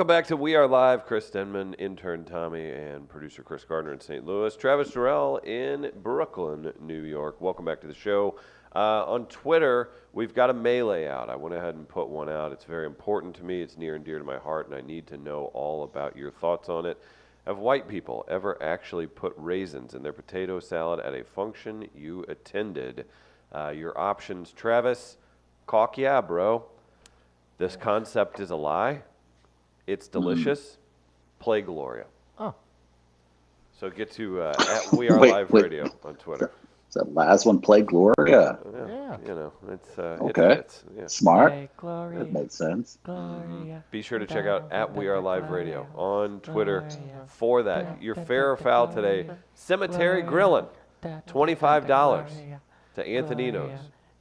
Welcome back to We Are Live. Chris Denman, intern Tommy, and producer Chris Gardner in St. Louis. Travis Durrell in Brooklyn, New York. Welcome back to the show. On Twitter, we've got a melee out. I went ahead and put one out. It's very important to me. It's near and dear to my heart, and I need to know all about your thoughts on it. Have white people ever actually put raisins in their potato salad at a function you attended? Your options, Travis, caulk, yeah, bro. This concept is a lie. It's delicious. Play Gloria. Oh. So get to at We Are Live Radio on Twitter. That last one, Play Gloria. Yeah. You know, it's okay. It fits. Yeah. Smart. Play Gloria. That makes sense. Gloria. Be sure to check out at We Are Live Radio on Twitter for that. Your fair or foul today, Cemetery Grillin', $25 to Antonino's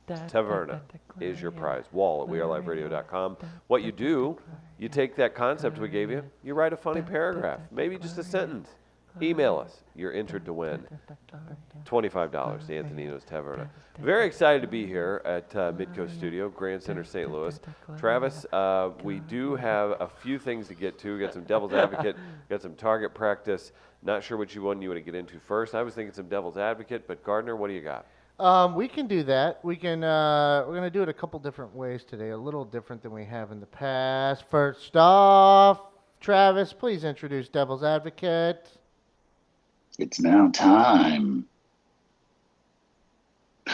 Taverna is your prize. WAL at weareliveradio.com. What you do, you take that concept we gave you, you write a funny paragraph, maybe just a sentence. Email us. You're entered to win $25 to Antonino's Taverna. Very excited to be here at Midcoast Studio, Grand Center, St. Louis. Travis, we do have a few things to get to. We got some Devil's Advocate, got some target practice. Not sure which one you want to get into first. I was thinking some Devil's Advocate, but Gardner, what do you got? We can do that. We can. We're going to do it a couple different ways today, a little different than we have in the past. First off, Travis, please introduce Devil's Advocate. It's now time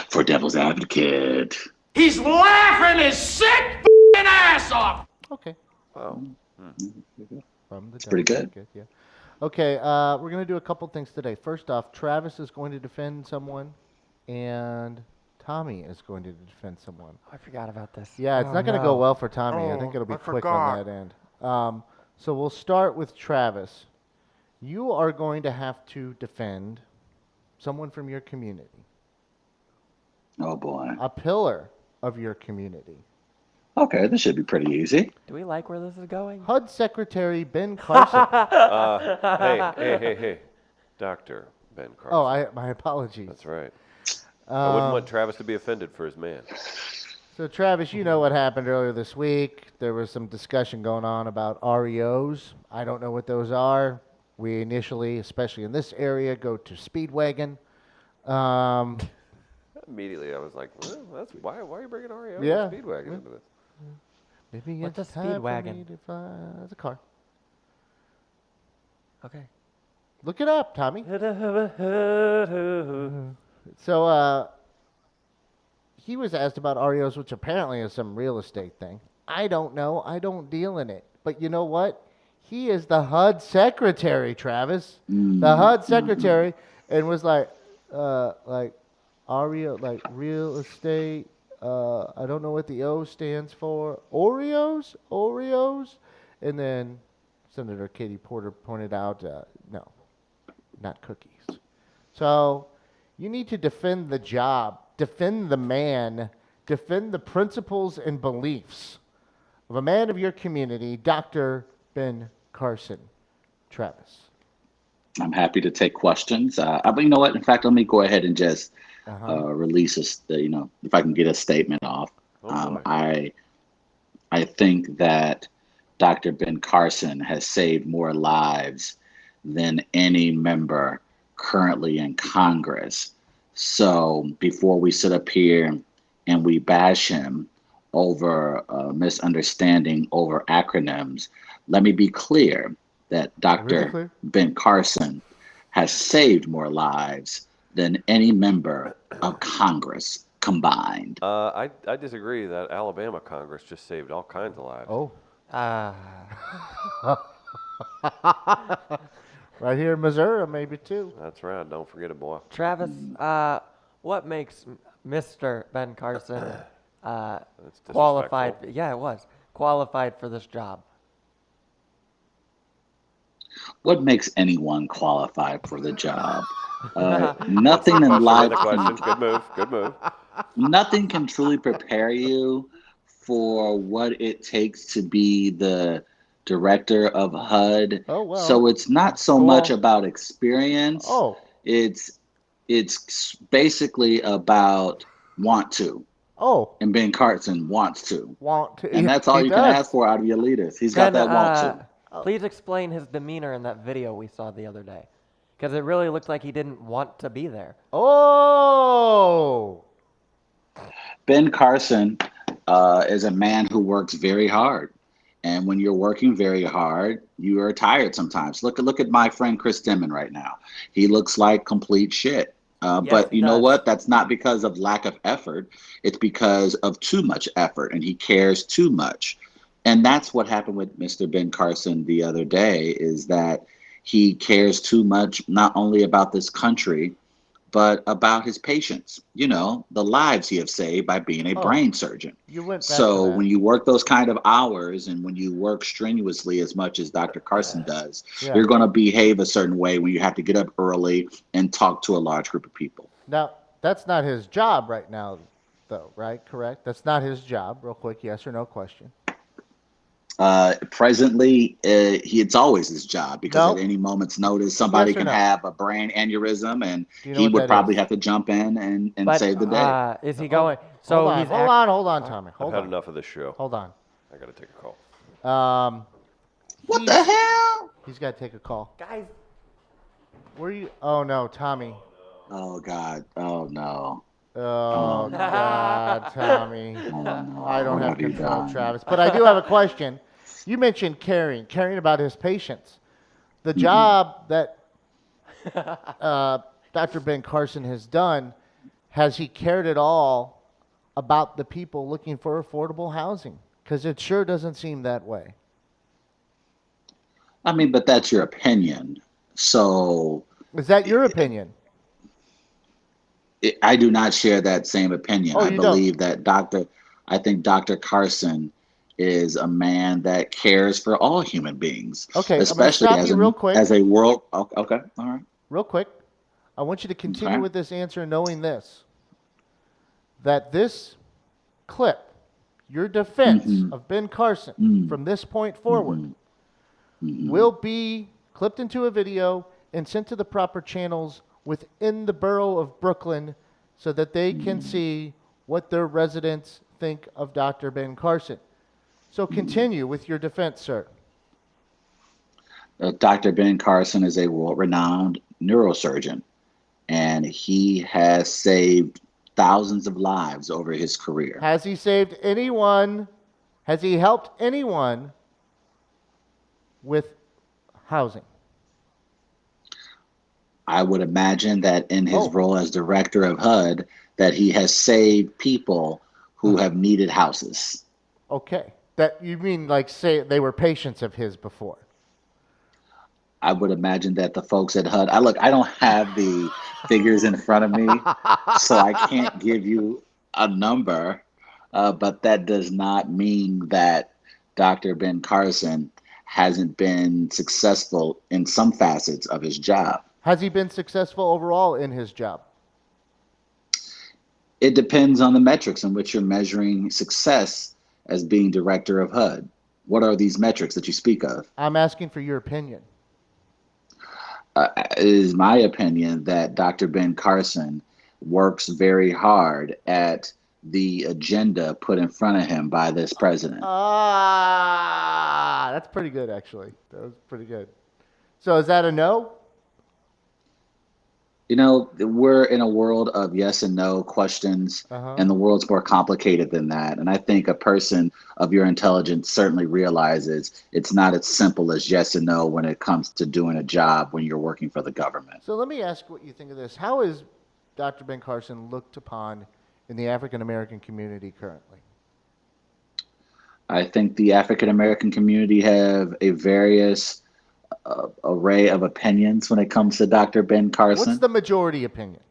for Devil's Advocate. He's laughing his sick f***ing ass off. Okay. Wow. From the It's pretty Devil's good. Advocate, yeah. Okay, we're going to do a couple things today. First off, Travis is going to defend someone, and Tommy is going to defend someone. Oh, I forgot about this. Yeah, it's not going to go well for Tommy. I think it'll be I quick forgot. on that end. So we'll start with Travis. You are going to have to defend someone from your community, Oh, boy. a pillar of your community. Okay, this should be pretty easy. Do we like where this is going? HUD Secretary Ben Carson. Hey. Dr. Ben Carson. Oh, my apologies. That's right. I wouldn't want Travis to be offended for his man. So, Travis, you know what happened earlier this week. There was some discussion going on about REOs. I don't know what those are. We initially, especially in this area, go to Speedwagon. Immediately, I was like, well, that's why are you bringing REO Yeah. and Speedwagon into this? Maybe What's it's a time for Speedwagon? me to find it's a car. Okay. Look it up, Tommy. So, he was asked about REOs, which apparently is some real estate thing. I don't know. I don't deal in it. But you know what? He is the HUD secretary, Travis. The HUD secretary, and was like REO, like real estate. I don't know what the O stands for. Oreos? And then Senator Katie Porter pointed out, no, not cookies. So you need to defend the job, defend the man, defend the principles and beliefs of a man of your community, Dr. Ben Carson. Travis. I'm happy to take questions. But you know what? In fact, let me go ahead and just release if I can get a statement off. I think that Dr. Ben Carson has saved more lives than any member currently in Congress. So before we sit up here and we bash him over misunderstanding over acronyms, let me be clear that Dr. Ben Carson has saved more lives than any member of Congress combined. I disagree that Alabama Congress just saved all kinds of lives. Oh. Right here in Missouri, maybe too. That's right. Don't forget it, boy. Travis, what makes Mr. Ben Carson qualified? Yeah, it was qualified for this job. What makes anyone qualified for the job? Nothing in life. Good move. Nothing can truly prepare you for what it takes to be the director of HUD. Oh, wow. So it's not so much about experience. Oh. It's basically about want to. Oh. And Ben Carson wants to. Want to. And that's all you can ask for out of your leaders. He's got that want to. Please explain his demeanor in that video we saw the other day. Because it really looked like he didn't want to be there. Oh! Ben Carson is a man who works very hard. And when you're working very hard, you are tired sometimes. Look at my friend Chris Dimon right now. He looks like complete shit. Yes, But he you know does. what? That's not because of lack of effort. It's because of too much effort, and he cares too much. And that's what happened with Mr. Ben Carson the other day, is that he cares too much, not only about this country, but about his patients, the lives he have saved by being a brain surgeon. You went back to So that. when you work those kind of hours and when you work strenuously as much as Dr. Carson does, Yeah. you're going to behave a certain way when you have to get up early and talk to a large group of people. Now, that's not his job right now, though, right? Correct? That's not his job. Real quick, yes or no question. Presently, it's always his job, because No. at any moment's notice, somebody Yes or can no? have a brain aneurysm, and Do you know he what would that probably is? have to jump in and But save the day. is he going? So hold on, he's hold on, Tommy. I've Hold had on. enough of this show. Hold on. I got to take a call. What the hell? He's got to take a call. Guys, Where you? Oh no, Tommy. Oh, God. Oh, no. Oh God, Tommy. Oh, no. I don't What have you control, done? Travis. But I do have a question. You mentioned caring about his patients. The job that Dr. Ben Carson has done, has he cared at all about the people looking for affordable housing? Because it sure doesn't seem that way. I mean, but that's your opinion. So Is that your opinion? I do not share that same opinion. Oh, I you believe that I think Dr. Carson is a man that cares for all human beings. Okay, I'm gonna especially stop as you real quick. as a world. Okay, all right. Real quick, I want you to continue Okay. with this answer knowing this, that this clip, your defense of Ben Carson from this point forward, will be clipped into a video and sent to the proper channels within the borough of Brooklyn so that they can see what their residents think of Dr. Ben Carson. So continue with your defense, sir. Dr. Ben Carson is a world-renowned neurosurgeon, and he has saved thousands of lives over his career. Has he saved anyone? Has he helped anyone with housing? I would imagine that in his Oh. role as director of HUD, that he has saved people who have needed houses. Okay. That you mean like say they were patients of his before? I would imagine that the folks at HUD, I don't have the figures in front of me, so I can't give you a number, but that does not mean that Dr. Ben Carson hasn't been successful in some facets of his job. Has he been successful overall in his job? It depends on the metrics in which you're measuring success as being director of HUD. What are these metrics that you speak of? I'm asking for your opinion. It is my opinion that Dr. Ben Carson works very hard at the agenda put in front of him by this president. That's pretty good, actually. That was pretty good. So is that a no? You know, we're in a world of yes and no questions, and the world's more complicated than that. And I think a person of your intelligence certainly realizes it's not as simple as yes and no when it comes to doing a job when you're working for the government. So let me ask what you think of this. How is Dr. Ben Carson looked upon in the African American community currently? I think the African American community have a various array of opinions when it comes to Dr. Ben Carson. What's the majority opinion?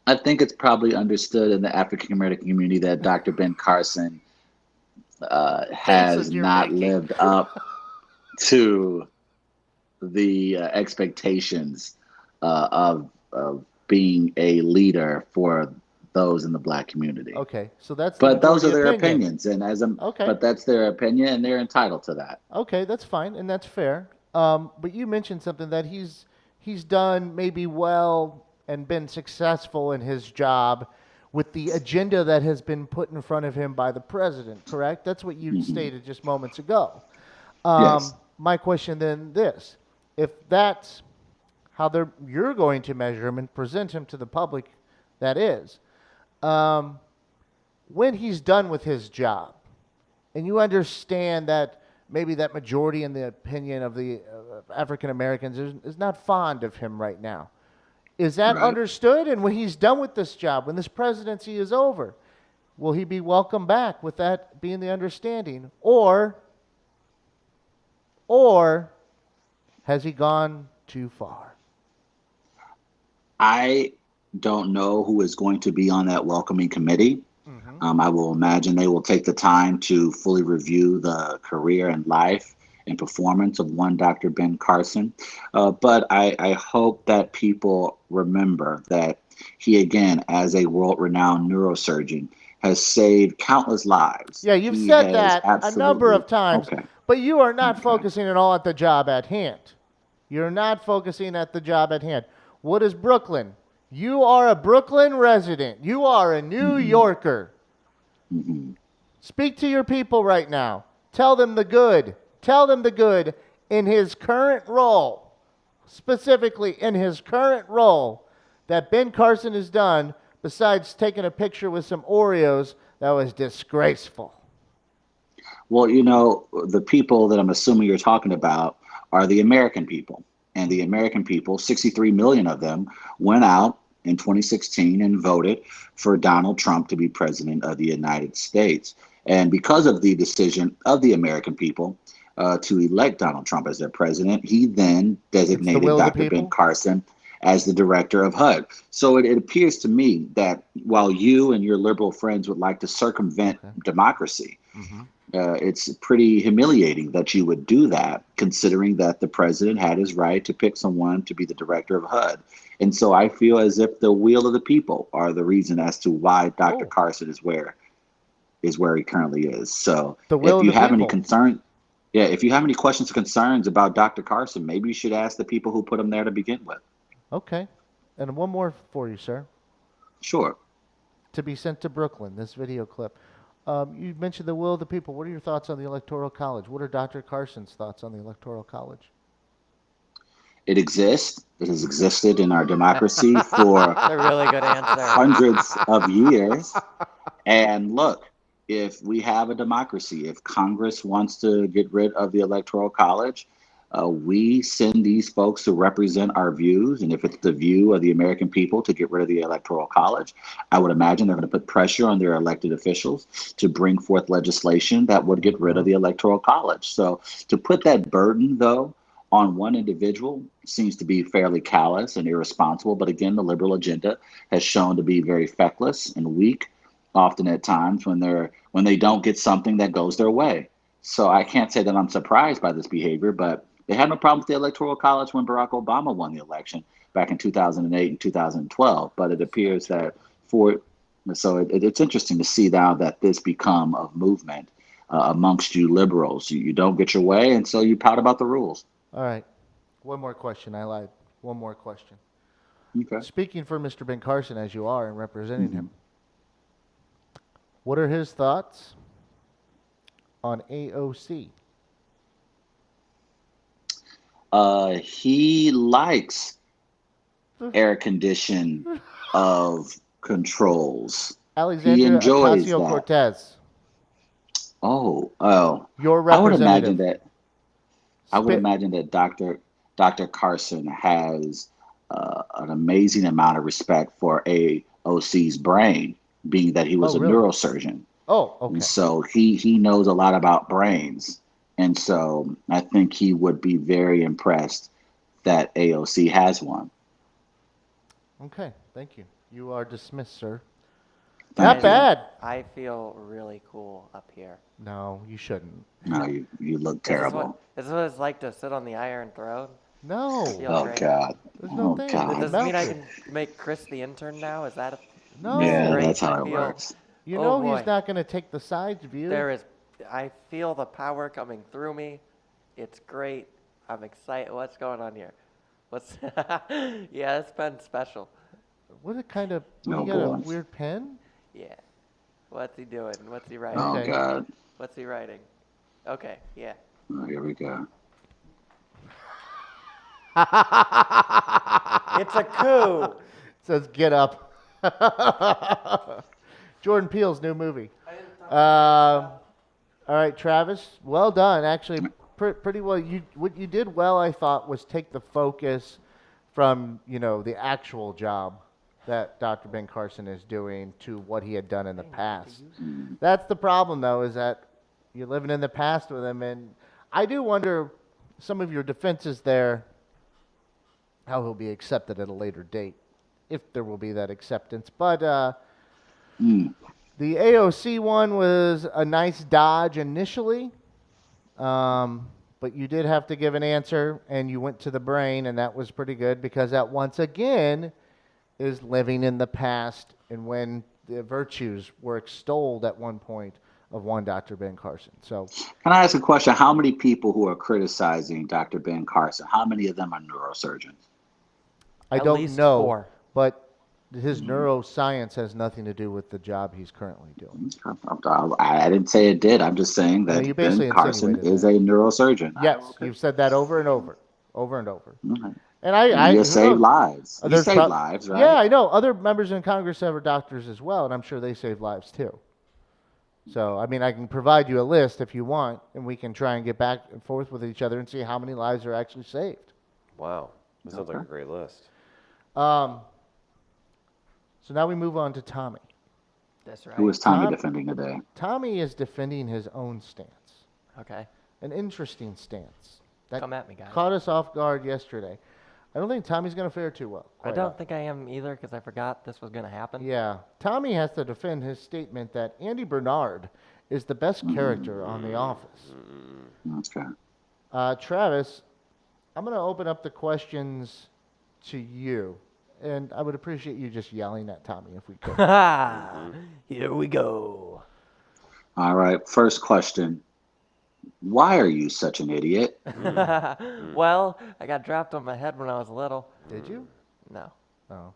I think it's probably understood in the African American community that Dr. Ben Carson has not lived up to the expectations of being a leader for those in the Black community. Okay, so that's. But those are majority their opinion. opinions, and Okay. but that's their opinion, and they're entitled to that. Okay, that's fine, and that's fair. But you mentioned something that he's done maybe well and been successful in his job with the agenda that has been put in front of him by the president, correct? That's what you stated just moments ago. Yes. My question then this: if that's how you're going to measure him and present him to the public, that is, um, when he's done with his job, and you understand that maybe that majority in the opinion of the African Americans is not fond of him right now. Is that Right. understood? And when he's done with this job, when this presidency is over, will he be welcomed back with that being the understanding? Or has he gone too far? I don't know who is going to be on that welcoming committee. Mm-hmm. I will imagine they will take the time to fully review the career and life and performance of one Dr. Ben Carson. But I hope that people remember that he, again, as a world renowned neurosurgeon, has saved countless lives. Yeah, you've He said has that a number absolutely. of times, Okay. but you are not Okay. focusing at all at the job at hand. You're not focusing at the job at hand. What is Brooklyn? You are a Brooklyn resident. You are a New Yorker. Hmm. Speak to your people right now. Tell them the good. Tell them the good in his current role, specifically in his current role, that Ben Carson has done besides taking a picture with some Oreos that was disgraceful. Well, the people that I'm assuming you're talking about are the American people. And the American people, 63 million of them, went out in 2016 and voted for Donald Trump to be president of the United States. And because of the decision of the American people to elect Donald Trump as their president, he then It's the designated will of the Dr. Ben people? Carson as the director of HUD. So it appears to me that while you and your liberal friends would like to circumvent democracy, Mm-hmm. it's pretty humiliating that you would do that, considering that the president had his right to pick someone to be the director of HUD. And so I feel as if the will of the people are the reason as to why Dr. Oh, Carson is where he currently is. So the will if of you the have any people. concern, yeah, if you have any questions or concerns about Dr. Carson, maybe you should ask the people who put him there to begin with. Okay. And one more for you, sir. Sure. To be sent to Brooklyn, this video clip. You mentioned the will of the people. What are your thoughts on the Electoral College? What are Dr. Carson's thoughts on the Electoral College? It exists. It has existed in our democracy for That's a really good answer. hundreds of years. And look, if we have a democracy, if Congress wants to get rid of the Electoral College, we send these folks to represent our views. And if it's the view of the American people to get rid of the Electoral College, I would imagine they're going to put pressure on their elected officials to bring forth legislation that would get rid of the Electoral College. So to put that burden, though, on one individual seems to be fairly callous and irresponsible. But again, the liberal agenda has shown to be very feckless and weak, often at times when they don't get something that goes their way. So I can't say that I'm surprised by this behavior, but they had no problem with the Electoral College when Barack Obama won the election back in 2008 and 2012. But it appears that it's interesting to see now that this become a movement amongst you liberals. You don't get your way, and so you pout about the rules. All right. One more question. I lied. One more question. Okay. Speaking for Mr. Ben Carson, as you are and representing Mm-hmm. him, what are his thoughts on AOC? He likes air condition of controls. He Alexandria enjoys that. Ocasio-Cortez, Oh. your I would imagine representative. that Dr. Carson has an amazing amount of respect for AOC's brain, being that he was Oh, a really? neurosurgeon. Oh, okay. And so he knows a lot about brains. And so I think he would be very impressed that AOC has one. Okay. Thank you. You are dismissed, sir. Thank Not you. bad. I feel really cool up here. No, you shouldn't. No, you look terrible. This is what it's like to sit on the Iron Throne. No. Feel Oh great. God. There's no Oh thing. God. Does this mean I Melted. can make Chris the intern now? Is that a No. Yeah, great? that's how I it feel, works. You Oh, know boy. he's not going to take the sides view. I feel the power coming through me. It's great. I'm excited. What's going on here? Yeah, it's been special. What a kind of... Oh, you got a God. weird pen? Yeah. What's he doing? What's he writing? Oh Okay. God. What's he writing? Okay, yeah. Oh, here we go. It's a coup. Says Get Up. Jordan Peele's new movie. All right, Travis. Well done. Actually, pretty well. What you did well, I thought, was take the focus from the actual job that Dr. Ben Carson is doing to what he had done in the past. That's the problem, though, is that you're living in the past with him, and I do wonder some of your defenses there, how he'll be accepted at a later date, if there will be that acceptance. But the AOC one was a nice dodge initially, but you did have to give an answer, and you went to the brain, and that was pretty good because that once again is living in the past and when the virtues were extolled at one point of one Dr. Ben Carson. So, can I ask a question? How many people who are criticizing Dr. Ben Carson, how many of them are neurosurgeons? I At don't least know, 4. but his neuroscience has nothing to do with the job he's currently doing. I didn't say it did. I'm just saying No, that you basically Ben Carson insinuated is that. a neurosurgeon. Yes, you've said that over and over and over. Okay. And I you who save knows? lives. You There's save prob- lives, right? Yeah, I know. Other members in Congress are doctors as well, and I'm sure they save lives too. So, I mean, I can provide you a list if you want, and we can try and get back and forth with each other and see how many lives are actually saved. Wow. That sounds like a great list. So now we move on to Tommy. That's right. Who is Tommy Tom- defending today? Tommy is defending his own stance, Okay. an interesting stance that Come at me, guys. caught us off guard yesterday. I don't think Tommy's going to fare too well. I quite don't honest. think I am either because I forgot this was going to happen. Yeah. Tommy has to defend his statement that Andy Bernard is the best character on The Office. Okay. Travis, I'm going to open up the questions to you, and I would appreciate you just yelling at Tommy if we could. Here we go. All right. First question. Why are you such an idiot? Well, I got dropped on my head when I was little. Did you? No. Oh.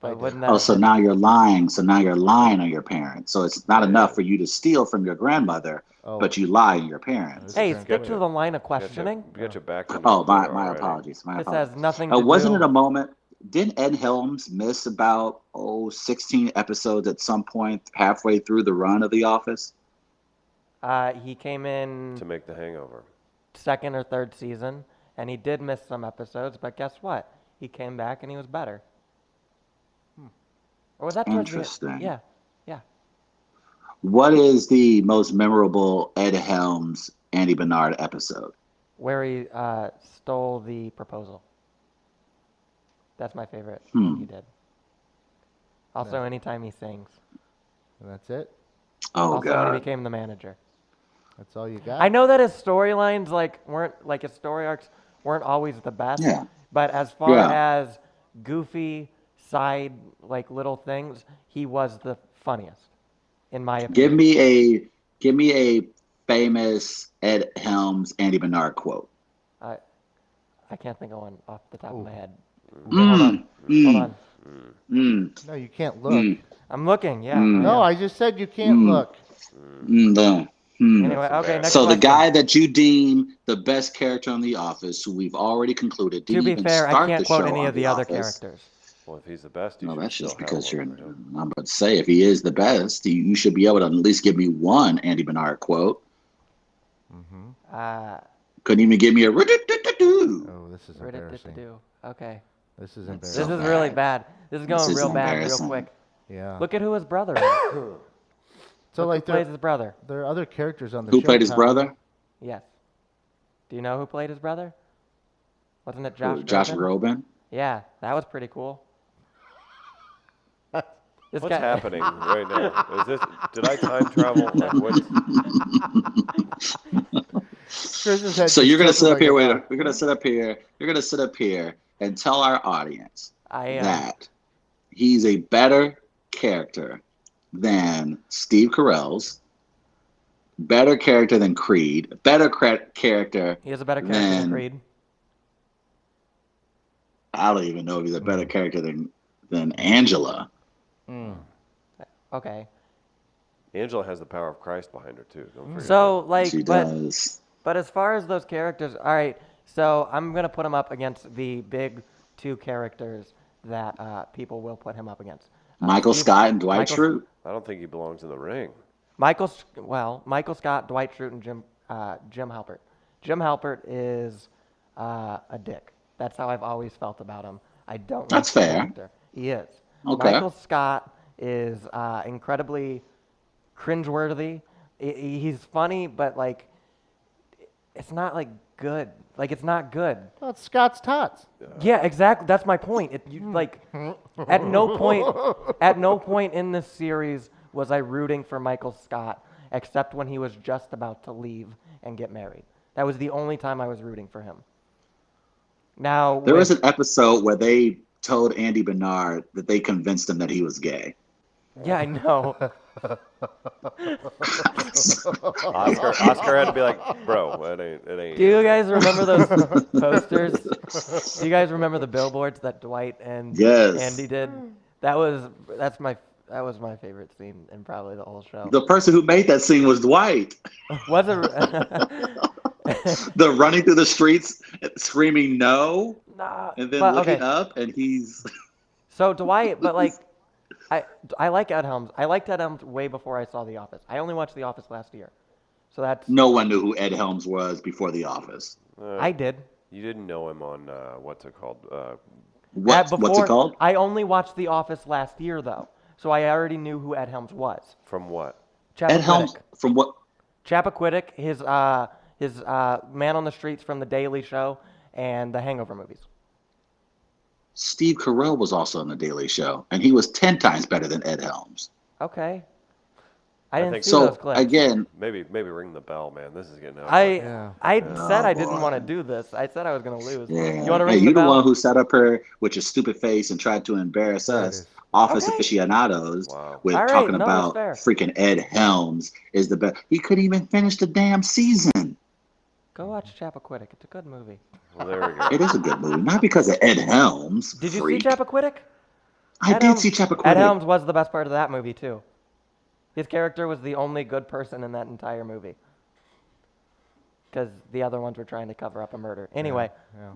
But did. wouldn't that Oh, have so been- now you're lying. So now you're lying on your parents. So it's not enough for you to steal from your grandmother, Oh. but you lie on your parents. Hey, This is stick to good. the line of You questioning. got your back to Oh, my already. apologies. My This apologies. has nothing to Wasn't do. it a moment? Didn't Ed Helms miss about 16 episodes at some point halfway through the run of The Office? He came in To make the hangover. second or third season, and he did miss some episodes, but guess what? He came back and he was better. Or was that towards the- Interesting. Yeah, yeah. What is the most memorable Ed Helms Andy Bernard episode? Where he stole the proposal. That's my favorite thing he did. Also, anytime he sings. And that's it? Oh Also, when he God. became the manager. That's all you got? I know that his storylines his story arcs weren't always the best. Yeah. But as far Yeah. as goofy side little things, he was the funniest, in my opinion. Give me a famous Ed Helms Andy Bernard quote. I can't think of one off the top of my head. Mm, Hold mm, on. mm, No, you can't look. I'm looking. Yeah. Mm. I No, am. I just said you can't look. no. Mm. Anyway, okay. Next So the question. guy that you deem the best character on The Office, who we've already concluded, To didn't be even fair, I start can't the quote show any on of the other Office. characters. Well, if he's the best, you No, should that's just still have because one you're. for him. I'm about to say, if he is the best, you should be able to at least give me one Andy Bernard quote. Couldn't even give me a. Oh, this is embarrassing. Do. Okay. This is That's embarrassing. This so is really bad. bad. This is This going is real bad, real embarrassing. quick. Yeah. Look at who his brother is. So, Look like, who plays his brother. there are other characters on the Who show. played his Tom. brother? Yes. Do you know who played his brother? Wasn't it Josh? Josh Groban? Groban. Yeah, that was pretty cool. This What's guy- happening right now? Is this? Did I time travel? Like, what? Chris's head So just you're gonna tilted sit up like here. a Wait, dog. we're gonna sit up here. You're gonna sit up here and tell our audience I am. that he's a better character than Steve Carell's, better character than Creed, better character. He has a better character than Man. Creed. I don't even know if he's a better character than Angela. Okay. Angela has the power of Christ behind her too. Don't forget. So, She but does. But as far as those characters, all right, so I'm going to put him up against the big two characters that people will put him up against. Michael Scott and Dwight Schrute. I don't think he belongs in the ring. Michael Scott, Dwight Schrute, and Jim Halpert. Jim Halpert is a dick. That's how I've always felt about him. I don't like That's the fair. character. He is. Okay. Michael Scott is incredibly cringeworthy. He's funny, but like, it's not like good. Like, it's not good. Well, it's Scott's Tots. Yeah, exactly. That's my point. Like, at no point in this series was I rooting for Michael Scott, except when he was just about to leave and get married. That was the only time I was rooting for him. Now, There was an episode where they told Andy Bernard that they convinced him that he was gay. Yeah, I know. Oscar had to be like, bro, it ain't. Do you guys remember those posters? Do you guys remember the billboards that Dwight and Yes. Andy did? That was my favorite scene in probably the whole show. The person who made that scene was Dwight. Was it? The running through the streets screaming no, Nah, and then but, looking okay. up, and he's So Dwight, but like, I like Ed Helms. I liked Ed Helms way before I saw The Office. I only watched The Office last year, so that's no one knew who Ed Helms was before The Office. I did. You didn't know him on what's it called? What's it called? I only watched The Office last year though, so I already knew who Ed Helms was. From what? Ed Helms from what? Chappaquiddick, his Man on the Streets from The Daily Show, and the Hangover movies. Steve Carell was also on The Daily Show, and he was 10 times better than Ed Helms. Okay. I didn't think see So those clips. again, Maybe ring the bell, man. This is getting out. I said I didn't boy. want to do this. I said I was going to lose. yeah. You want to Hey, ring you're the the bell? one who sat up here with your stupid face and tried to embarrass us, office Okay. aficionados, Wow. with All right, talking no, about that's fair. freaking Ed Helms is the best. He couldn't even finish the damn season. Go watch Chappaquiddick. It's a good movie. Well, there we go. It is a good movie, not because of Ed Helms. Did you freak. see Chappaquiddick? I Ed did Helms- see Chappaquiddick. Ed Helms was the best part of that movie too. His character was the only good person in that entire movie. Because the other ones were trying to cover up a murder. Anyway,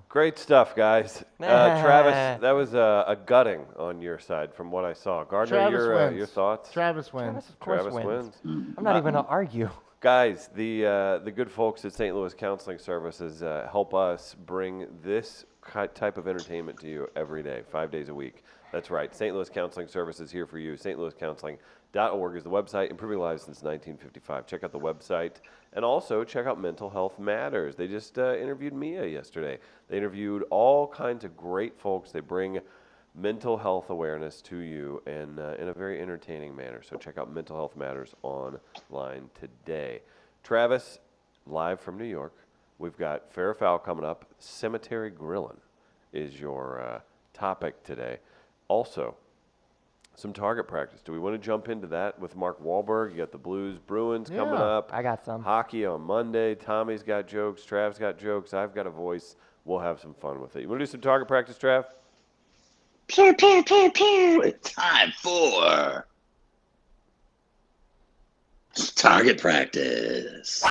Great stuff, guys. Travis, that was a gutting on your side from what I saw. Gardner, Travis wins. your thoughts? Travis wins. Travis of course Travis wins. wins. I'm not even going to argue. Guys, the good folks at St. Louis Counseling Services help us bring this type of entertainment to you every day, 5 days a week. That's right. St. Louis Counseling Services here for you. stlouiscounseling.org is the website. Improving lives since 1955. Check out the website. And also check out Mental Health Matters. They just interviewed Mia yesterday. They interviewed all kinds of great folks. They bring mental health awareness to you in a very entertaining manner. So check out Mental Health Matters online today. Travis, live from New York. We've got Fair or Foul coming up. Cemetery Grillin' is your topic today. Also, some target practice. Do we want to jump into that with Mark Wahlberg? You got the Blues Bruins coming Yeah. up. I got some. Hockey on Monday. Tommy's got jokes. Trav's got jokes. I've got a voice. We'll have some fun with it. You want to do some target practice, Trav? Pew, pew, pew, pew. It's time for target practice.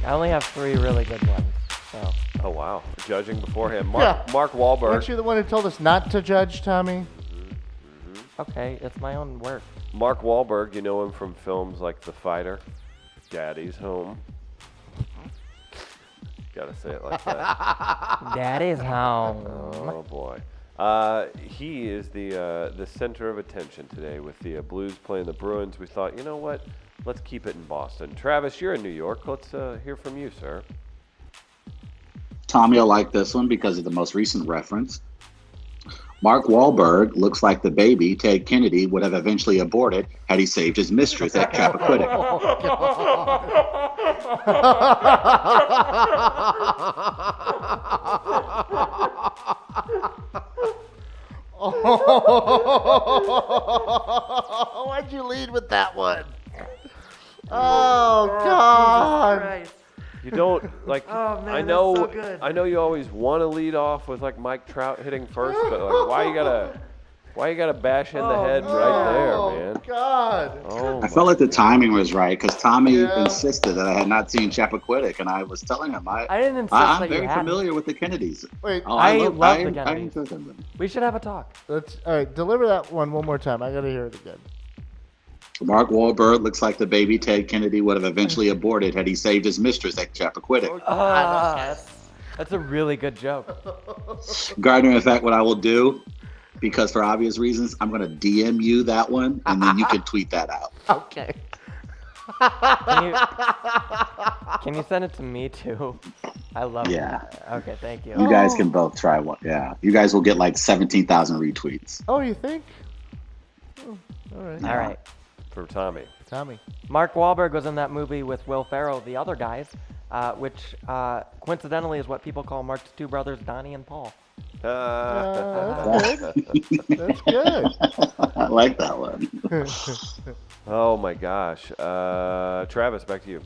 I only have 3 really good ones. So Oh, wow. Judging beforehand. Yeah. Mark Wahlberg. Weren't you the one who told us not to judge, Tommy? okay, it's my own work. Mark Wahlberg, you know him from films like The Fighter, Daddy's Home. Gotta say it like that. Daddy's home. Oh boy. He is the center of attention today with the Blues playing the Bruins. We thought, you know what? Let's keep it in Boston. Travis, you're in New York. Let's hear from you, sir. Tommy will like this one because of the most recent reference. Mark Wahlberg looks like the baby Ted Kennedy would have eventually aborted had he saved his mistress at Chappaquiddick. Why'd you lead with that one? Oh, God. You don't like. Oh, man, I that's know. so good. I know you always want to lead off with like Mike Trout hitting first, but like, why you gotta Why you gotta bash in the head right there, man? God. Oh, I felt like the my God. timing was right because Tommy Yeah. insisted that I had not seen Chappaquiddick, and I was telling him I didn't insist I'm that you very hadn't. familiar with the Kennedys. Wait, Oh, I love love the I Kennedys. enjoy them. We should have a talk. let's all right. Deliver that one more time. I gotta hear it again. Mark Wahlberg looks like the baby Ted Kennedy would have eventually aborted had he saved his mistress at Chappaquiddick. That's a really good joke. Gardner, in fact, what I will do, because for obvious reasons, I'm going to DM you that one, and then you can tweet that out. Okay. Can you send it to me too? I love Yeah. it. Okay, thank you. You guys can both try one. Yeah. You guys will get like 17,000 retweets. Oh, you think? Oh, all right. All right. For Tommy. Tommy. Mark Wahlberg was in that movie with Will Ferrell, The Other Guys, which coincidentally is what people call Mark's two brothers, Donnie and Paul. That's good. That's good. I like that one. Oh my gosh. Travis, back to you.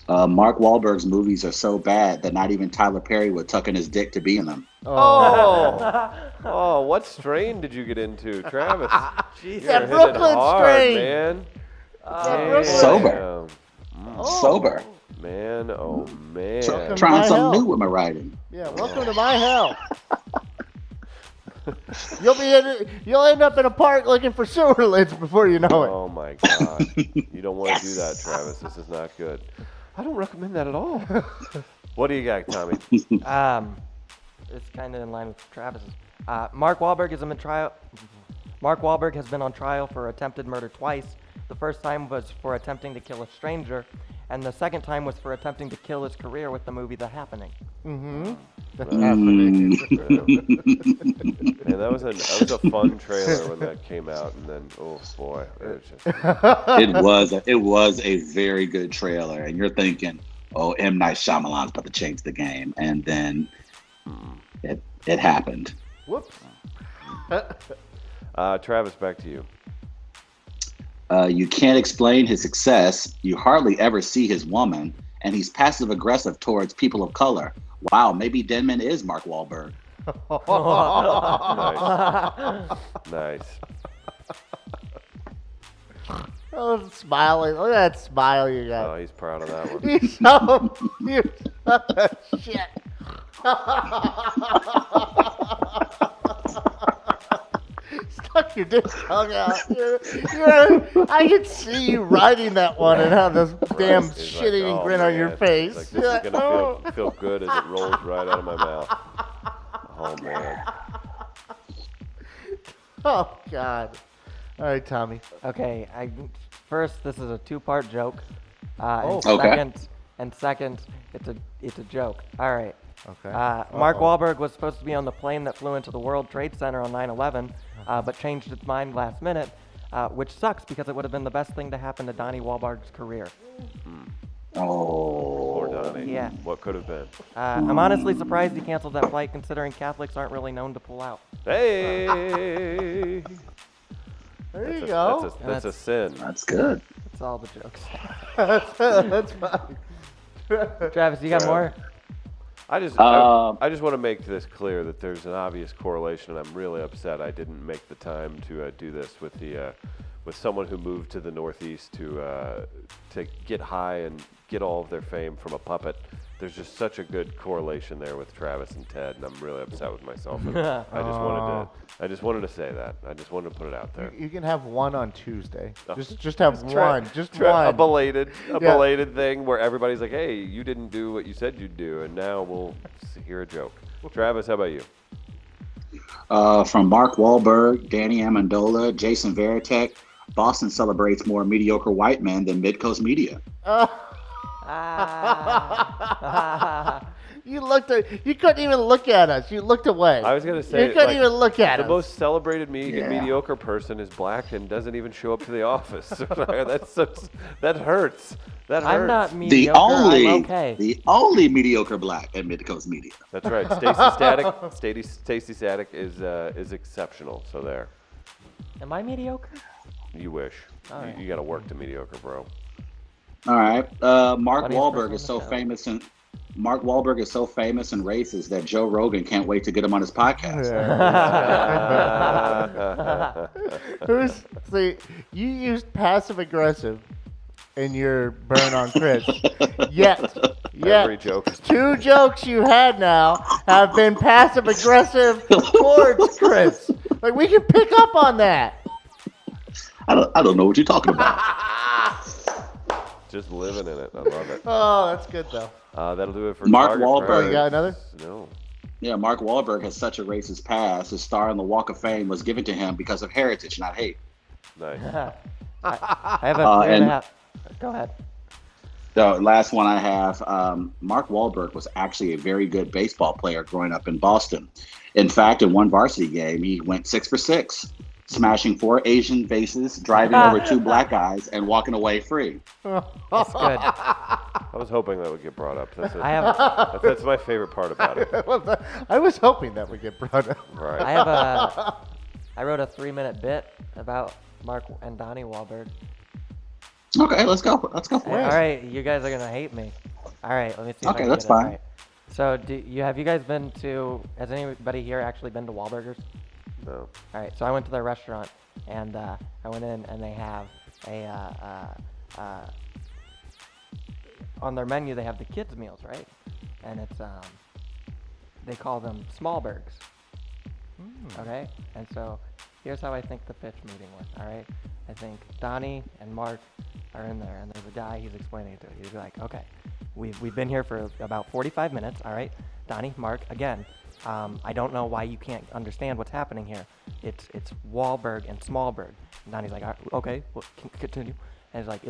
Mark Wahlberg's movies are so bad that not even Tyler Perry would tuck in his dick to be in them. Oh, what strain did you get into, Travis? Jeez, That you're Brooklyn hitting hard, strain. man. Brooklyn. Sober. Damn. Sober. Man, oh man. Welcome. Trying my something hell. new with my writing. Yeah, welcome to my hell. You'll end up in a park looking for sewer lids before you know it. Oh my God. You don't want to do that, Travis. This is not good. I don't recommend that at all. What do you got, Tommy? It's kind of in line with Travis's. Mark Wahlberg is in trial. Mark Wahlberg has been on trial for attempted murder twice. The first time was for attempting to kill a stranger, and the second time was for attempting to kill his career with the movie The Happening. Man, that was a fun trailer when that came out, and then oh boy, it was just It was a very good trailer, and you're thinking, oh, M. Night Shyamalan's about to change the game, and then it happened. Whoops. Travis, back to you. You can't explain his success. You hardly ever see his woman, and he's passive aggressive towards people of color. Wow, maybe Denman is Mark Wahlberg. Nice. Oh, smiling. Look at that smile you got. Oh, he's proud of that one. You're such a shit. Stuck your dick tongue out. I can see you writing that one and have this damn He's shit-eating oh, grin on your man. face. He's like, this is gonna feel good as it rolls right out of my mouth. Oh man. Oh, God. All right, Tommy. Okay, first this is a two-part joke. Okay. Second, it's a joke. All right. Okay. Mark Wahlberg was supposed to be on the plane that flew into the World Trade Center on 9/11, but changed its mind last minute, which sucks because it would have been the best thing to happen to Donnie Wahlberg's career. Oh. Poor Donnie. Yeah. What could have been? I'm honestly surprised he canceled that flight, considering Catholics aren't really known to pull out. Hey. There you go. That's a sin. That's good. That's all the jokes. That's fine. Travis, you got more? I just want to make this clear that there's an obvious correlation, and I'm really upset I didn't make the time to do this with with someone who moved to the Northeast to get high and get all of their fame from a puppet. There's just such a good correlation there with Travis and Ted, and I'm really upset with myself. And I just wanted to say that. I just wanted to put it out there. You can have one on Tuesday. Oh. Just have one. Just A one. belated thing where everybody's like, "Hey, you didn't do what you said you'd do," and now we'll hear a joke. Travis, how about you? From Mark Wahlberg, Danny Amendola, Jason Veritek, Boston celebrates more mediocre white men than Midcoast Media. You couldn't even look at us. You looked away. I was gonna say you couldn't even look at the us. most celebrated mediocre person is black and doesn't even show up to the office. That hurts. That hurts. I'm not mediocre. I'm okay. The only mediocre black at Midcoast Media. That's right. Stacey Static is exceptional. So there. Am I mediocre? You wish. All right. You got to work to mediocre, bro. All right. Mark Funniest person Wahlberg on is the so show. famous in Mark Wahlberg is so famous and racist that Joe Rogan can't wait to get him on his podcast. See, you used passive aggressive in your burn on Chris. Yet, Every joke is 2 jokes you had now have been passive aggressive towards Chris. Like we can pick up on that. I don't know what you're talking about. just living in it. I love it. Oh, that's good though. That'll do it for Mark Target Wahlberg. Oh, you Price. got another? No. Yeah, Mark Wahlberg has such a racist past. His star on the Walk of Fame was given to him because of heritage, not hate. Nice. I have a three and a half. Go ahead. The last one I have, Mark Wahlberg was actually a very good baseball player growing up in Boston. In fact, in one varsity game, he went 6 for 6, smashing 4 Asian bases, driving over 2 black guys, and walking away free. That's good. I was hoping that would get brought up. I have That's my favorite part about it. I was hoping that would get brought up. Right. I wrote a 3-minute bit about Mark and Donnie Wahlberg. Okay, let's go. Let's go for All it. right, you guys are gonna hate me. All right, let me see. If I Okay, can that's get it fine. right. So, have you guys been to? Has anybody here actually been to Wahlburgers? No. All right, so I went to their restaurant and I went in and they have on their menu they have the kids meals, right? And it's they call them small burgers. Okay, and so here's how I think the pitch meeting went. All right, I think Donnie and Mark are in there, and there's a guy he's explaining it to. He's like, okay, we've been here for about 45 minutes. All right, Donnie, Mark, again. I don't know why you can't understand what's happening here. It's Wahlberg and Smallberg. And Donnie's like, okay, well, continue. And it's like,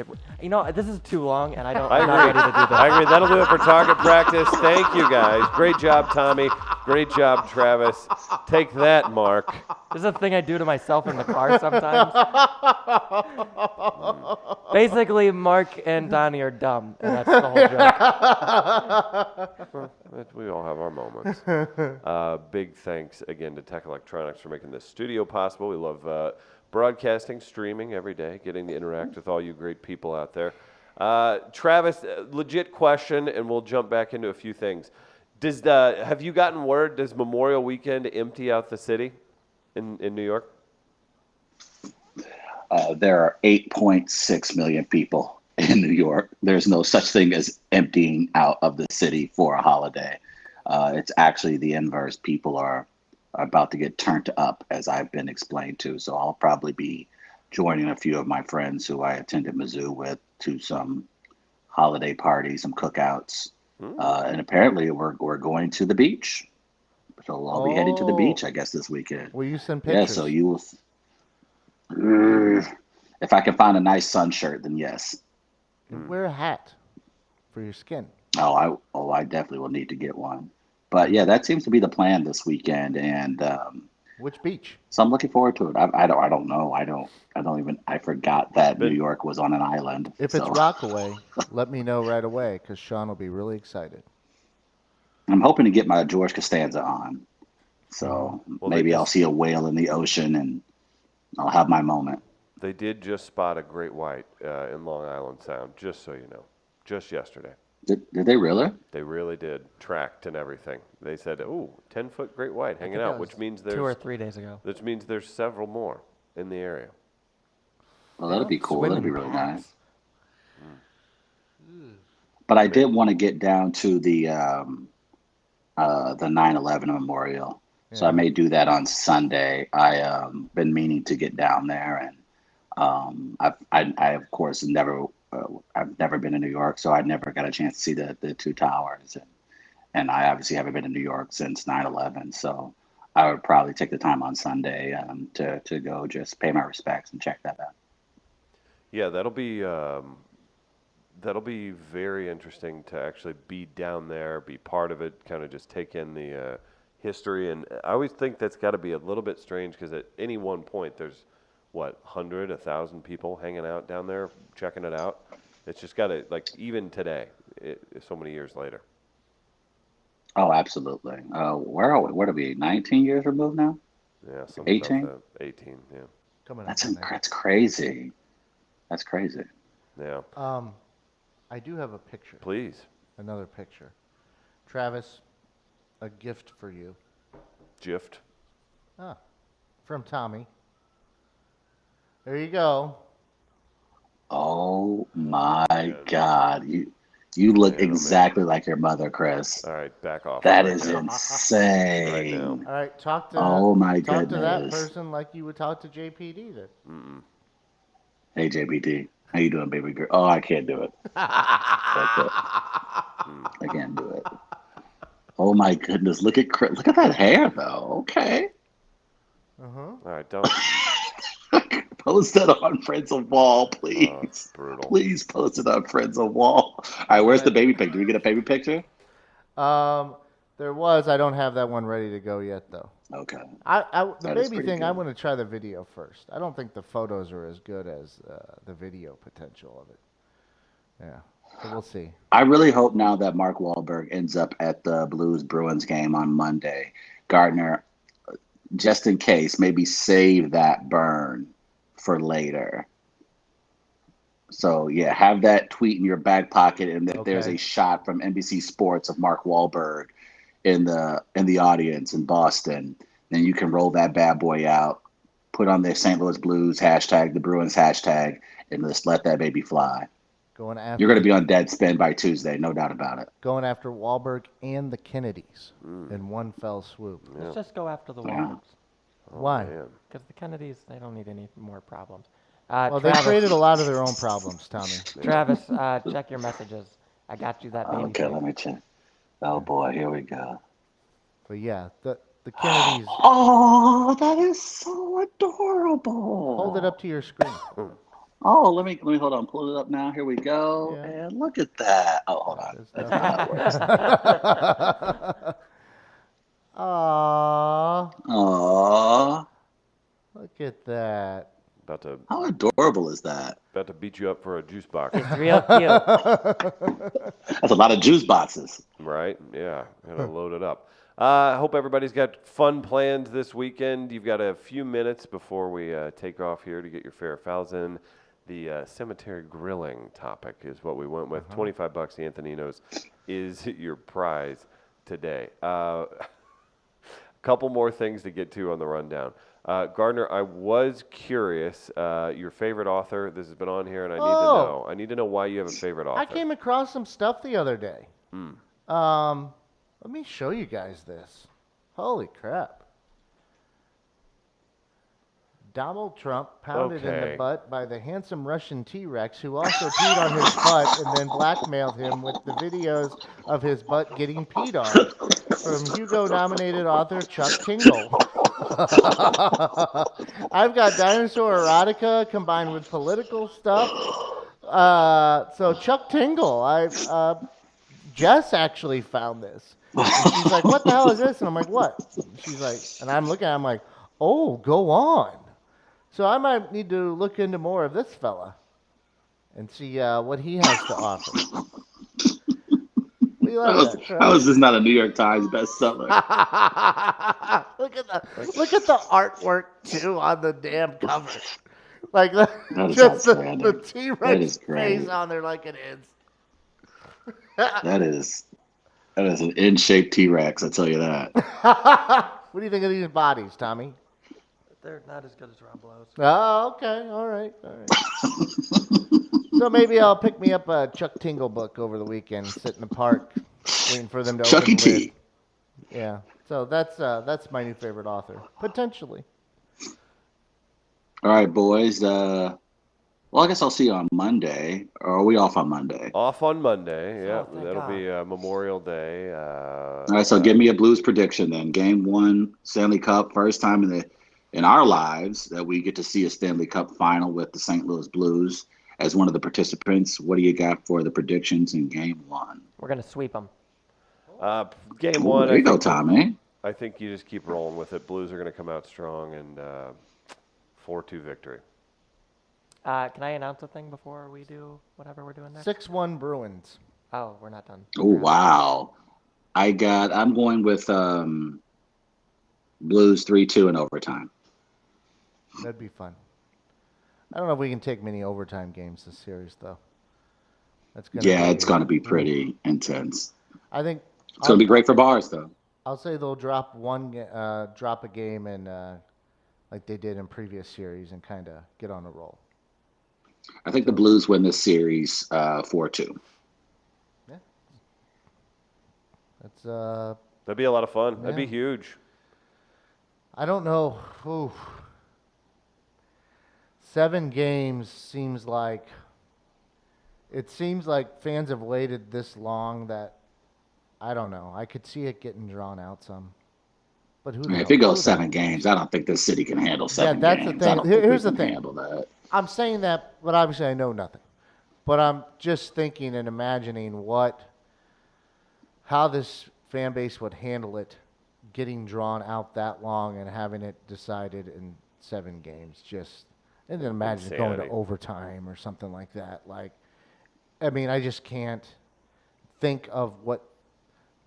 this is too long, and I'm not ready to do this. I agree. That'll do it for Target Practice. Thank you, guys. Great job, Tommy. Great job, Travis. Take that, Mark. This is a thing I do to myself in the car sometimes. Basically, Mark and Donnie are dumb, and that's the whole joke. We all have our moments. Big thanks again to Tech Electronics for making this studio possible. We love broadcasting, streaming every day, getting to interact with all you great people out there. Travis, legit question, and we'll jump back into a few things. Have you gotten word, does Memorial Weekend empty out the city in New York? There are 8.6 million people in New York. There's no such thing as emptying out of the city for a holiday. It's actually the inverse. People are about to get turned up, as I've been explained to. So I'll probably be joining a few of my friends who I attended Mizzou with to some holiday parties, some cookouts. And apparently we're going to the beach. So I'll be heading to the beach, I guess, this weekend. Will you send pictures? Yeah, so you will. If I can find a nice sun shirt, then yes. And wear a hat for your skin. I definitely will need to get one. But yeah, that seems to be the plan this weekend, and Which beach? so I'm looking forward to it. I don't know. I forgot that New York was on an island. If it's Rockaway, let me know right away because Sean will be really excited. I'm hoping to get my George Costanza on. So maybe I'll see a whale in the ocean and I'll have my moment. They did just spot a great white in Long Island Sound, just so you know, just yesterday. Did they really? They really did, tracked and everything. They said, 10-foot great white hanging think out, that which was means 2 or 3 days ago. Which means there's several more in the area. Well, that'll be cool. Swim That'll be in really packs. nice. But I did want to get down to the 9/11 memorial. So I may do that on Sunday. I been meaning to get down there, and I of course I've never been in New York, so I never got a chance to see the 2 towers, and I obviously haven't been in New York since 9/11. So I would probably take the time on Sunday to go just pay my respects and check that out. Yeah, that'll be very interesting to actually be down there, be part of it, kind of just take in the history. And I always think that's got to be a little bit strange because at any one point there's 100, 1,000 people hanging out down there checking it out. It's just got to, like, even today, so many years later. Oh, absolutely. Where are we? What are we? 19 years removed now? Yeah, something 18? about that. 18, yeah. Coming up. That's crazy. That's crazy. Yeah. I do have a picture. Please. Another picture. Travis, a gift for you. Gift. Ah, from Tommy. There you go. Oh my God. You look Man, oh, man. exactly like your mother, Chris. All right, back off. That right is now. insane. Right now. All right, talk to Oh my talk to that goodness. person like you would talk to JPD then. Hey JBD, how you doing, baby girl? Oh, I can't do it. I can't do it. Oh my goodness, look at Chris. Look at that hair though. Okay. All right, don't. Post that on Friends of Wall, please. Brutal. Please post it on Friends of Wall. All right, where's the baby picture? Do we get a baby picture? There was. I don't have that one ready to go yet though. Okay. The That is baby pretty thing, I good. want to try the video first. I don't think the photos are as good as the video potential of it. Yeah, so we'll see. I really hope now that Mark Wahlberg ends up at the Blues Bruins game on Monday, Gardner, just in case, maybe save that burn for later. So yeah, have that tweet in your back pocket, and that there's Okay. a shot from NBC Sports of Mark Wahlberg in the audience in Boston. Then you can roll that bad boy out, put on the St. Louis Blues hashtag, the Bruins hashtag, and just let that baby fly. Going after You're going to be on Deadspin by Tuesday, no doubt about it. going after Wahlberg and the Kennedys in one fell swoop. Let's just go after the Yeah. Wahlbergs. Why? Man. Because the Kennedys, they don't need any more problems. Well, they Travis, created a lot of their own problems, Tommy. Travis, check your messages. I got you that baby. Okay, pic. let me check. Oh boy, here we go. But yeah, the Kennedys. Oh, that is so adorable. Hold it up to your screen. Oh, let me hold on. Pull it up now. Here we go. Yeah. And look at that. Oh, hold on. There's That's not how it works. Aww, Aw, look at that. how adorable is that? About to beat you up for a juice box. It's real cute. That's a lot of juice boxes. Right? Yeah. Gotta load it up. I hope everybody's got fun plans this weekend. You've got a few minutes before we take off here to get your fair fouls in. The cemetery grilling topic is what we went with. $25 Anthoninos is your prize today. A couple more things to get to on the rundown. Gardner, I was curious, your favorite author. This has been on here, and I need to know. I need to know why you have a favorite author. I came across some stuff the other day. Let me show you guys this. Holy crap. Donald Trump pounded in the butt by the handsome Russian T-Rex who also peed on his butt and then blackmailed him with the videos of his butt getting peed on. From Hugo-nominated author Chuck Tingle. I've got dinosaur erotica combined with political stuff. So Chuck Tingle, Jess actually found this. And she's like, what the hell is this? And I'm like, what? She's like, and I'm looking at it, I'm like, oh, go on. So I might need to look into more of this fella and see what he has to offer. How is this not a New York Times bestseller? Look at the artwork too on the damn cover. Like is just the outstanding. T-Rex great. face on there like it is. That is an in-shape T-Rex, I tell you that. What do you think of these bodies, Tommy? They're not as good as Rob Lowe's. Oh, okay. All right. So maybe I'll pick me up a Chuck Tingle book over the weekend, sit in the park, waiting for them to Chucky open the lid. T. Yeah. So that's my new favorite author, potentially. All right, boys. Well, I guess I'll see you on Monday. Or are we off on Monday? Off on Monday. Yeah, thank that'll God. be Memorial Day. All right, so give me a Blues prediction then. Game 1, Stanley Cup, first time in our lives that we get to see a Stanley Cup final with the St. Louis Blues as one of the participants. What do you got for the predictions in Game 1? We're going to sweep them. Game Ooh, 1. there you go, Tommy. I think you just keep rolling with it. Blues are going to come out strong and 4-2 victory. Can I announce a thing before we do whatever we're doing next? 6-1 Bruins. Oh, we're not done. Oh, wow. I'm going with Blues 3-2 in overtime. That'd be fun. I don't know if we can take many overtime games this series, though. It's going to be pretty intense. I think It's going to be great for bars, though. I'll say they'll drop drop a game and like they did in previous series and kind of get on a roll. I think the Blues win this series 4-2. Yeah. That's That'd be a lot of fun. That'd be Yeah. huge. I don't know. Ooh. 7 games seems like fans have waited this long that I don't know. I could see it getting drawn out some. But who knows? If it goes 7 games, I don't think this city can handle 7 that's the games. thing. I don't think Here's we the can thing. handle that. I'm saying that, but obviously I know nothing. But I'm just thinking and imagining how this fan base would handle it getting drawn out that long and having it decided in 7 games. And then imagine it going to Insanity. overtime or something like that. I mean, I just can't think of what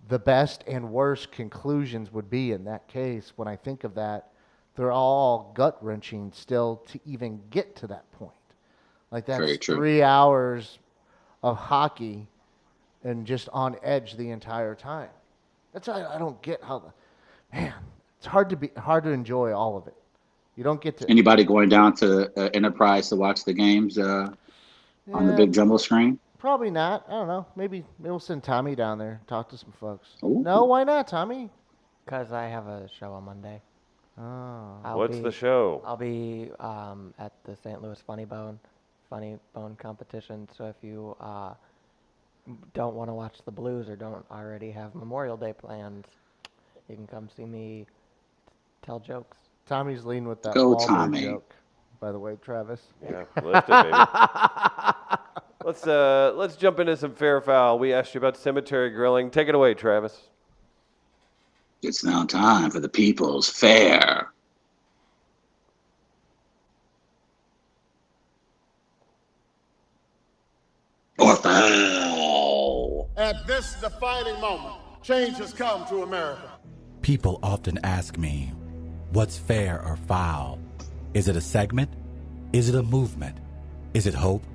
the best and worst conclusions would be in that case. When I think of that, they're all gut-wrenching still to even get to that point. Like Very that's true. 3 hours of hockey and just on edge the entire time. That's why I don't get how it's hard to enjoy all of it. You don't get to Anybody going down to Enterprise to watch the games on the big jumbo screen? Probably not. I don't know. Maybe we'll send Tommy down there, talk to some folks. Ooh. No, why not, Tommy? Because I have a show on Monday. Oh. What's the show? I'll be at the St. Louis Funny Bone competition. So if you don't want to watch the Blues or don't already have Memorial Day plans, you can come see me tell jokes. Tommy's leaning with that Go, Wahlberg Tommy. joke, by the way, Travis. Yeah, lift it, baby. Let's jump into some fair foul. We asked you about cemetery grilling. Take it away, Travis. It's now time for the People's Fair. Or foul. At this defining moment, change has come to America. People often ask me, what's fair or foul? Is it a segment? Is it a movement? Is it hope?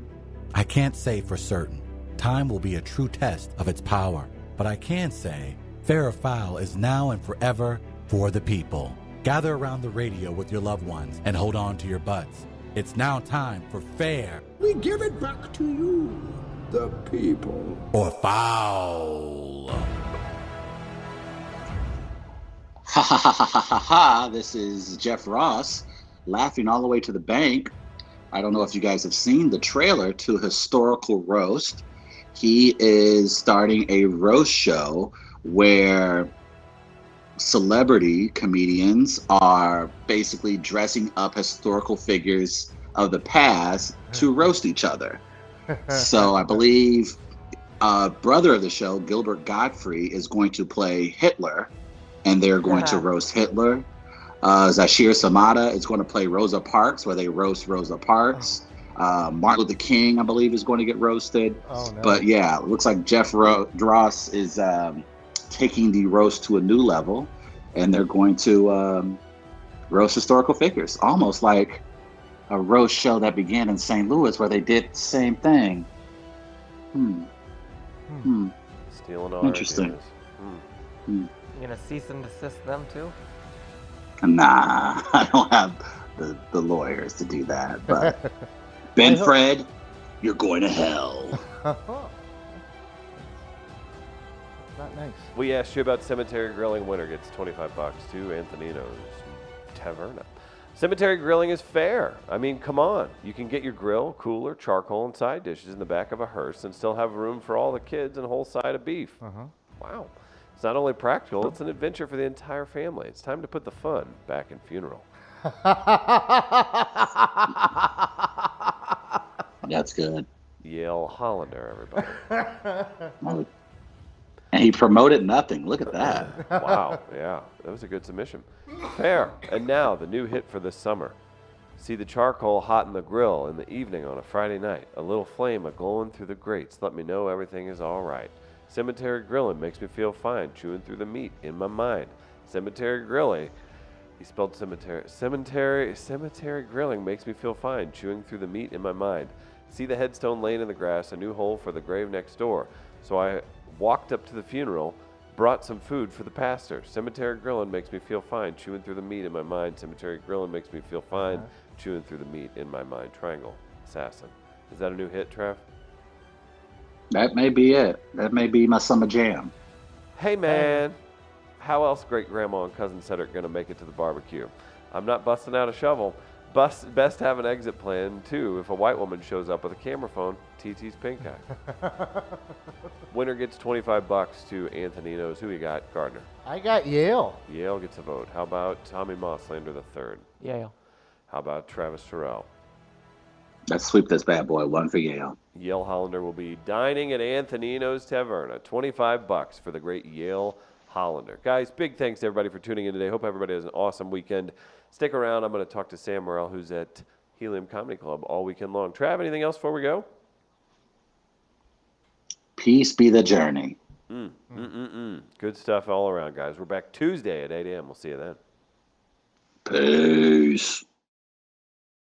I can't say for certain. Time will be a true test of its power. But I can say, fair or foul is now and forever for the people. Gather around the radio with your loved ones and hold on to your butts. It's now time for fair We give it back to you, the people. or foul. Ha ha ha ha ha ha ha. This is Jeff Ross laughing all the way to the bank. I don't know if you guys have seen the trailer to Historical Roast. He is starting a roast show where celebrity comedians are basically dressing up historical figures of the past to roast each other. So I believe brother of the show, Gilbert Gottfried, is going to play Hitler, and they're going to roast Hitler. Zashir Samata is going to play Rosa Parks, where they roast Rosa Parks. Martin Luther King, I believe, is going to get roasted. Oh, no. But yeah, it looks like Jeff Ross is taking the roast to a new level, and they're going to roast historical figures, almost like a roast show that began in St. Louis, where they did the same thing. Stealing all Interesting. Our ideas. You gonna cease and desist them too? Nah, I don't have the lawyers to do that. But Ben Fred, you're going to hell. Not nice. We asked you about cemetery grilling. Winner gets $25 to Antonino's Taverna. Cemetery grilling is fair. I mean, come on. You can get your grill, cooler, charcoal, and side dishes in the back of a hearse and still have room for all the kids and a whole side of beef. Wow. It's not only practical, it's an adventure for the entire family. It's time to put the fun back in funeral. That's good. Yale Hollander, everybody. And he promoted nothing. Look at that. Wow, yeah, that was a good submission. Fair. And now, the new hit for this summer. See the charcoal hot in the grill in the evening on a Friday night. A little flame a-glowing through the grates. Let me know everything is all right. Cemetery grilling makes me feel fine, chewing through the meat in my mind. Cemetery grilling, he spelled cemetery. Cemetery grilling makes me feel fine, chewing through the meat in my mind. See the headstone laying in the grass, a new hole for the grave next door. So I walked up to the funeral, Brought some food for the pastor. Cemetery Grillin' makes me feel fine. Chewing through the meat in my mind. Cemetery Grillin' makes me feel fine. Chewing through the meat in my mind. Triangle Assassin. Is that a new hit, Trev? That may be it. That may be my summer jam. Hey, man. How else great grandma and cousin Cedric going to make it to the barbecue? I'm not busting out a shovel. Best have an exit plan, too, if a white woman shows up with a camera phone. TT's pink eye. Winner gets $25 to Antonino's. Who you got, Gardner? I got Yale. Yale gets a vote. How about Tommy Mosslander III? Yale. How about Travis Terrell? Let's sweep this bad boy. One for Yale. Yale Hollander will be dining at Antonino's Taverna. $25 for the great Yale Hollander. Guys, big thanks to everybody for tuning in today. Hope everybody has an awesome weekend. Stick around. I'm going to talk to Sam Morrell, who's at Helium Comedy Club all weekend long. Trav, anything else before we go? Peace be the journey. Good stuff all around, guys. We're back Tuesday at 8 a.m. We'll see you then. Peace.